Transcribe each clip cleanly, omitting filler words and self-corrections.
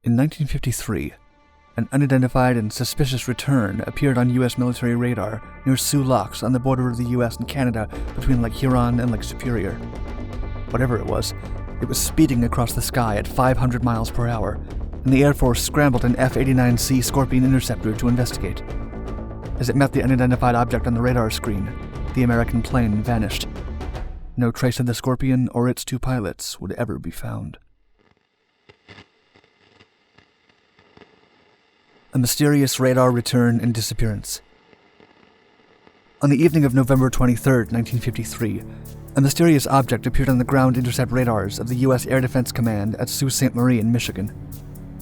In 1953, an unidentified and suspicious return appeared on U.S. military radar near Soo Locks on the border of the U.S. and Canada between Lake Huron and Lake Superior. Whatever it was speeding across the sky at 500 miles per hour, and the Air Force scrambled an F-89C Scorpion interceptor to investigate. As it met the unidentified object on the radar screen, the American plane vanished. No trace of the Scorpion or its two pilots would ever be found. A mysterious radar return and disappearance. On the evening of November 23, 1953, a mysterious object appeared on the ground intercept radars of the U.S. Air Defense Command at Sault Ste. Marie in Michigan.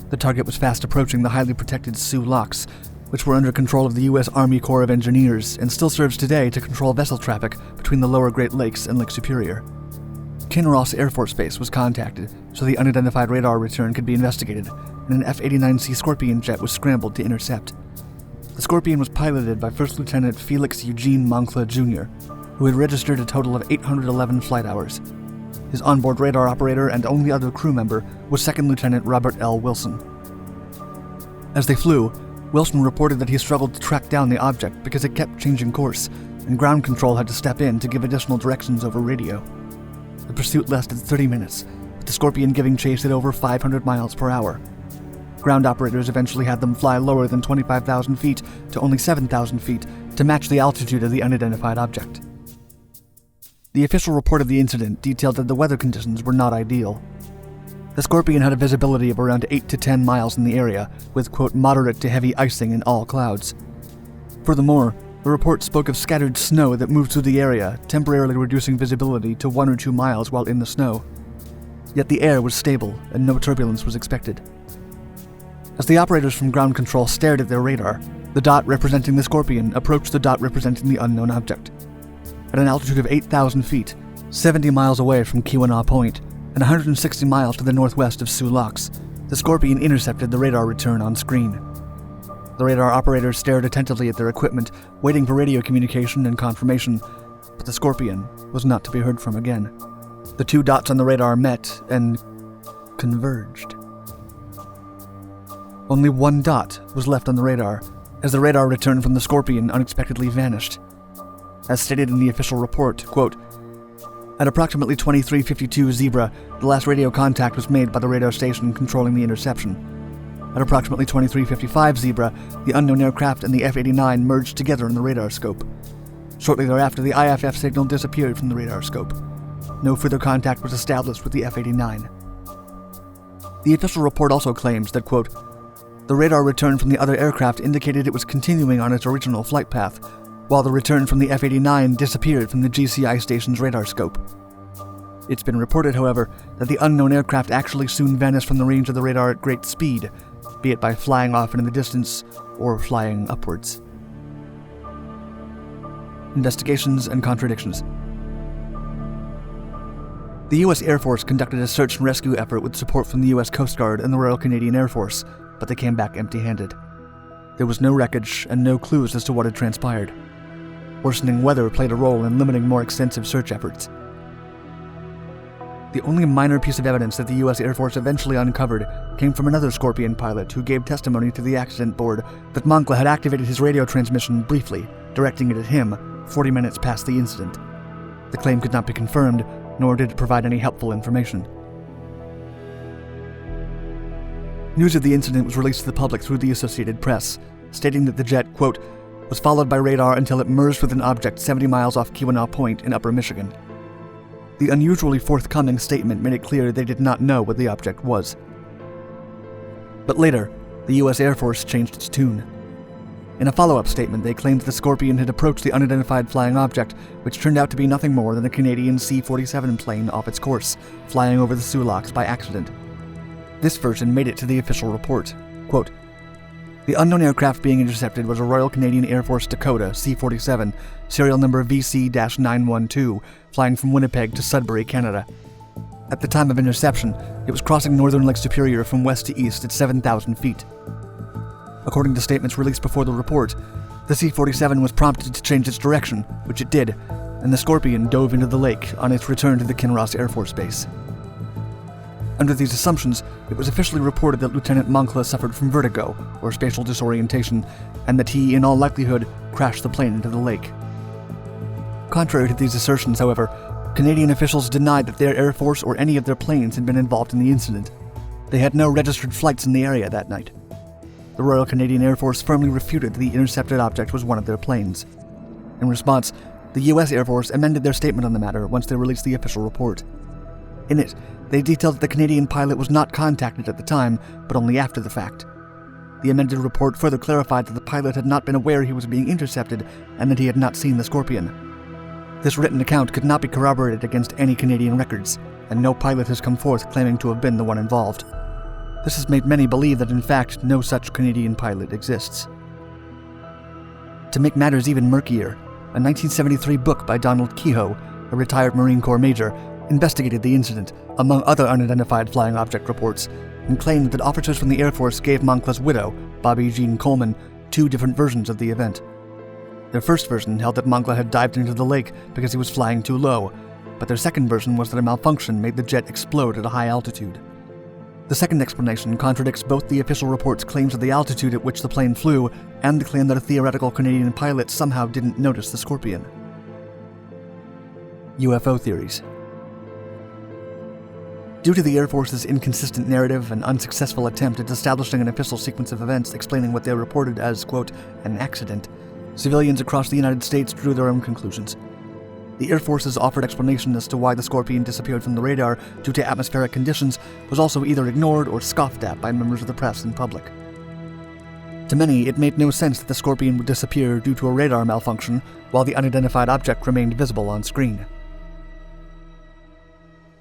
The target was fast approaching the highly protected Soo Locks, which were under control of the U.S. Army Corps of Engineers and still serves today to control vessel traffic between the lower Great Lakes and Lake Superior. Kinross Air Force Base was contacted so the unidentified radar return could be investigated, and an F-89C Scorpion jet was scrambled to intercept. The Scorpion was piloted by First Lieutenant Felix Eugene Moncla Jr., who had registered a total of 811 flight hours. His onboard radar operator and only other crew member was Second Lieutenant Robert L. Wilson. As they flew, Wilson reported that he struggled to track down the object because it kept changing course, and ground control had to step in to give additional directions over radio. The pursuit lasted 30 minutes, with the Scorpion giving chase at over 500 miles per hour. Ground operators eventually had them fly lower than 25,000 feet to only 7,000 feet to match the altitude of the unidentified object. The official report of the incident detailed that the weather conditions were not ideal. The Scorpion had a visibility of around 8 to 10 miles in the area, with, quote, moderate to heavy icing in all clouds. Furthermore, the report spoke of scattered snow that moved through the area, temporarily reducing visibility to 1 or 2 miles while in the snow. Yet the air was stable, and no turbulence was expected. As the operators from ground control stared at their radar, the dot representing the Scorpion approached the dot representing the unknown object. At an altitude of 8,000 feet, 70 miles away from Keweenaw Point, and 160 miles to the northwest of Soo Locks, the Scorpion intercepted the radar return on screen. The radar operators stared attentively at their equipment, waiting for radio communication and confirmation, but the Scorpion was not to be heard from again. The two dots on the radar met and converged. Only one dot was left on the radar, as the radar return from the Scorpion unexpectedly vanished. As stated in the official report, quote, at approximately 23:52 Zebra, the last radio contact was made by the radar station controlling the interception. At approximately 23:55 Zebra, the unknown aircraft and the F-89 merged together in the radar scope. Shortly thereafter, the IFF signal disappeared from the radar scope. No further contact was established with the F-89. The official report also claims that, quote, the radar return from the other aircraft indicated it was continuing on its original flight path, while the return from the F-89 disappeared from the GCI station's radar scope. It's been reported, however, that the unknown aircraft actually soon vanished from the range of the radar at great speed, be it by flying off into the distance or flying upwards. Investigations and contradictions. The U.S. Air Force conducted a search and rescue effort with support from the U.S. Coast Guard and the Royal Canadian Air Force, but they came back empty-handed. There was no wreckage and no clues as to what had transpired. Worsening weather played a role in limiting more extensive search efforts. The only minor piece of evidence that the U.S. Air Force eventually uncovered came from another Scorpion pilot who gave testimony to the accident board that Moncla had activated his radio transmission briefly, directing it at him 40 minutes past the incident. The claim could not be confirmed, nor did it provide any helpful information. News of the incident was released to the public through the Associated Press, stating that the jet, quote, was followed by radar until it merged with an object 70 miles off Keweenaw Point in Upper Michigan. The unusually forthcoming statement made it clear they did not know what the object was. But later, the U.S. Air Force changed its tune. In a follow-up statement, they claimed the Scorpion had approached the unidentified flying object, which turned out to be nothing more than a Canadian C-47 plane off its course, flying over the Soo Locks by accident. This version made it to the official report. Quote, the unknown aircraft being intercepted was a Royal Canadian Air Force Dakota C-47, serial number VC-912, flying from Winnipeg to Sudbury, Canada. At the time of interception, it was crossing northern Lake Superior from west to east at 7,000 feet. According to statements released before the report, the C-47 was prompted to change its direction, which it did, and the Scorpion dove into the lake on its return to the Kinross Air Force Base. Under these assumptions, it was officially reported that Lieutenant Moncla suffered from vertigo, or spatial disorientation, and that he, in all likelihood, crashed the plane into the lake. Contrary to these assertions, however, Canadian officials denied that their Air Force or any of their planes had been involved in the incident. They had no registered flights in the area that night. The Royal Canadian Air Force firmly refuted that the intercepted object was one of their planes. In response, the U.S. Air Force amended their statement on the matter once they released the official report. In it, they detailed that the Canadian pilot was not contacted at the time, but only after the fact. The amended report further clarified that the pilot had not been aware he was being intercepted and that he had not seen the Scorpion. This written account could not be corroborated against any Canadian records, and no pilot has come forth claiming to have been the one involved. This has made many believe that in fact no such Canadian pilot exists. To make matters even murkier, a 1973 book by Donald Kehoe, a retired Marine Corps major, investigated the incident, among other unidentified flying object reports, and claimed that officers from the Air Force gave Moncla's widow, Bobby Jean Coleman, two different versions of the event. Their first version held that Moncla had dived into the lake because he was flying too low, but their second version was that a malfunction made the jet explode at a high altitude. The second explanation contradicts both the official report's claims of the altitude at which the plane flew and the claim that a theoretical Canadian pilot somehow didn't notice the Scorpion. UFO theories. Due to the Air Force's inconsistent narrative and unsuccessful attempt at establishing an official sequence of events explaining what they reported as, quote, an accident, civilians across the United States drew their own conclusions. The Air Force's offered explanation as to why the Scorpion disappeared from the radar due to atmospheric conditions was also either ignored or scoffed at by members of the press and public. To many, it made no sense that the Scorpion would disappear due to a radar malfunction while the unidentified object remained visible on screen.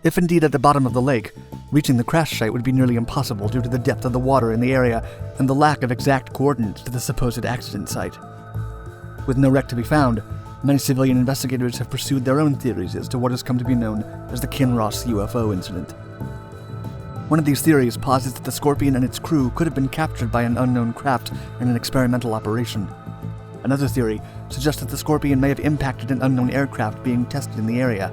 If indeed at the bottom of the lake, reaching the crash site would be nearly impossible due to the depth of the water in the area and the lack of exact coordinates to the supposed accident site. With no wreck to be found, many civilian investigators have pursued their own theories as to what has come to be known as the Kinross UFO incident. One of these theories posits that the Scorpion and its crew could have been captured by an unknown craft in an experimental operation. Another theory suggests that the Scorpion may have impacted an unknown aircraft being tested in the area.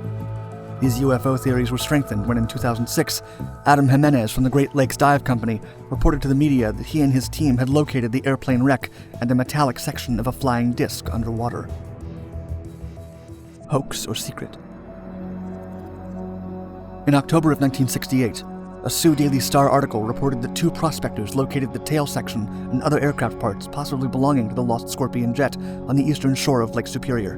These UFO theories were strengthened when in 2006, Adam Jimenez from the Great Lakes Dive Company reported to the media that he and his team had located the airplane wreck and a metallic section of a flying disc underwater. Hoax or secret? In October of 1968, a Sioux Daily Star article reported that two prospectors located the tail section and other aircraft parts possibly belonging to the lost Scorpion jet on the eastern shore of Lake Superior.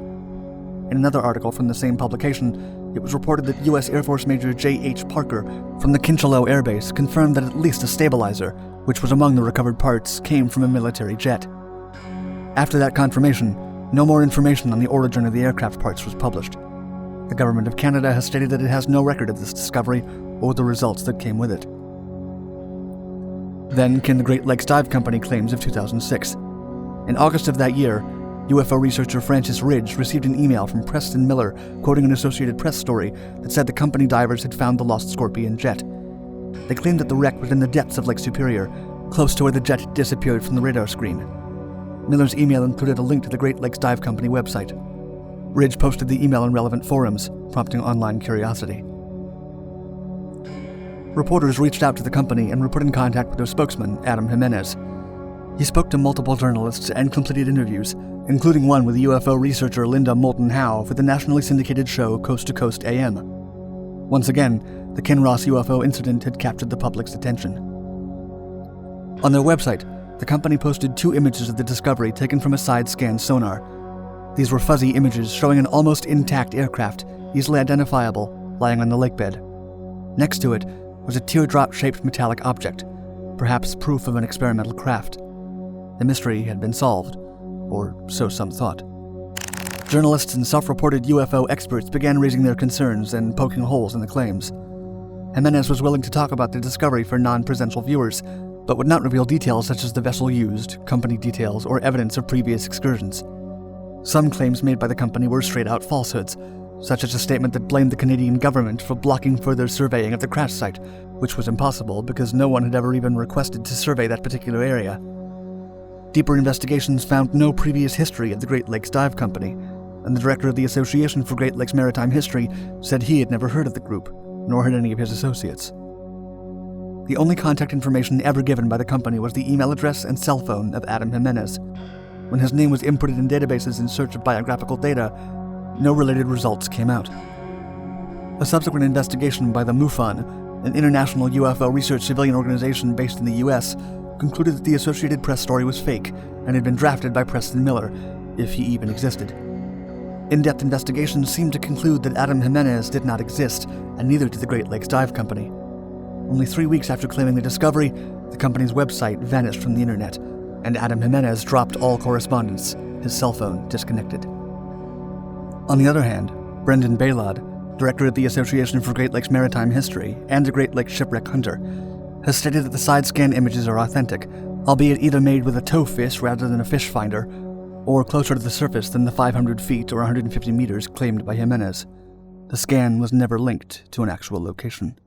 In another article from the same publication, it was reported that U.S. Air Force Major J.H. Parker from the Kinchelo Air Base confirmed that at least a stabilizer, which was among the recovered parts, came from a military jet. After that confirmation, no more information on the origin of the aircraft parts was published. The Government of Canada has stated that it has no record of this discovery or the results that came with it. Then came the Great Lakes Dive Company claims of 2006. In August of that year, UFO researcher Francis Ridge received an email from Preston Miller quoting an Associated Press story that said the company divers had found the lost Scorpion jet. They claimed that the wreck was in the depths of Lake Superior, close to where the jet had disappeared from the radar screen. Miller's email included a link to the Great Lakes Dive Company website. Ridge posted the email in relevant forums, prompting online curiosity. Reporters reached out to the company and were put in contact with their spokesman, Adam Jimenez. He spoke to multiple journalists and completed interviews, including one with UFO researcher Linda Moulton Howe for the nationally syndicated show Coast to Coast AM. Once again, the Kinross UFO incident had captured the public's attention. On their website, the company posted two images of the discovery taken from a side-scan sonar. These were fuzzy images showing an almost intact aircraft, easily identifiable, lying on the lakebed. Next to it was a teardrop-shaped metallic object, perhaps proof of an experimental craft. The mystery had been solved, or so some thought. Journalists and self-reported UFO experts began raising their concerns and poking holes in the claims. Jimenez was willing to talk about the discovery for non-presential viewers, but would not reveal details such as the vessel used, company details, or evidence of previous excursions. Some claims made by the company were straight-out falsehoods, such as a statement that blamed the Canadian government for blocking further surveying of the crash site, which was impossible because no one had ever even requested to survey that particular area. Deeper investigations found no previous history of the Great Lakes Dive Company, and the director of the Association for Great Lakes Maritime History said he had never heard of the group, nor had any of his associates. The only contact information ever given by the company was the email address and cell phone of Adam Jimenez. When his name was inputted in databases in search of biographical data, no related results came out. A subsequent investigation by the MUFON, an international UFO research civilian organization based in the US, concluded that the Associated Press story was fake and had been drafted by Preston Miller, if he even existed. In-depth investigations seemed to conclude that Adam Jimenez did not exist, and neither did the Great Lakes Dive Company. Only 3 weeks after claiming the discovery, the company's website vanished from the internet, and Adam Jimenez dropped all correspondence, his cell phone disconnected. On the other hand, Brendan Baylod, director of the Association for Great Lakes Maritime History and a Great Lakes shipwreck hunter, has stated that the side scan images are authentic, albeit either made with a tow fish rather than a fish finder, or closer to the surface than the 500 feet or 150 meters claimed by Jimenez. The scan was never linked to an actual location.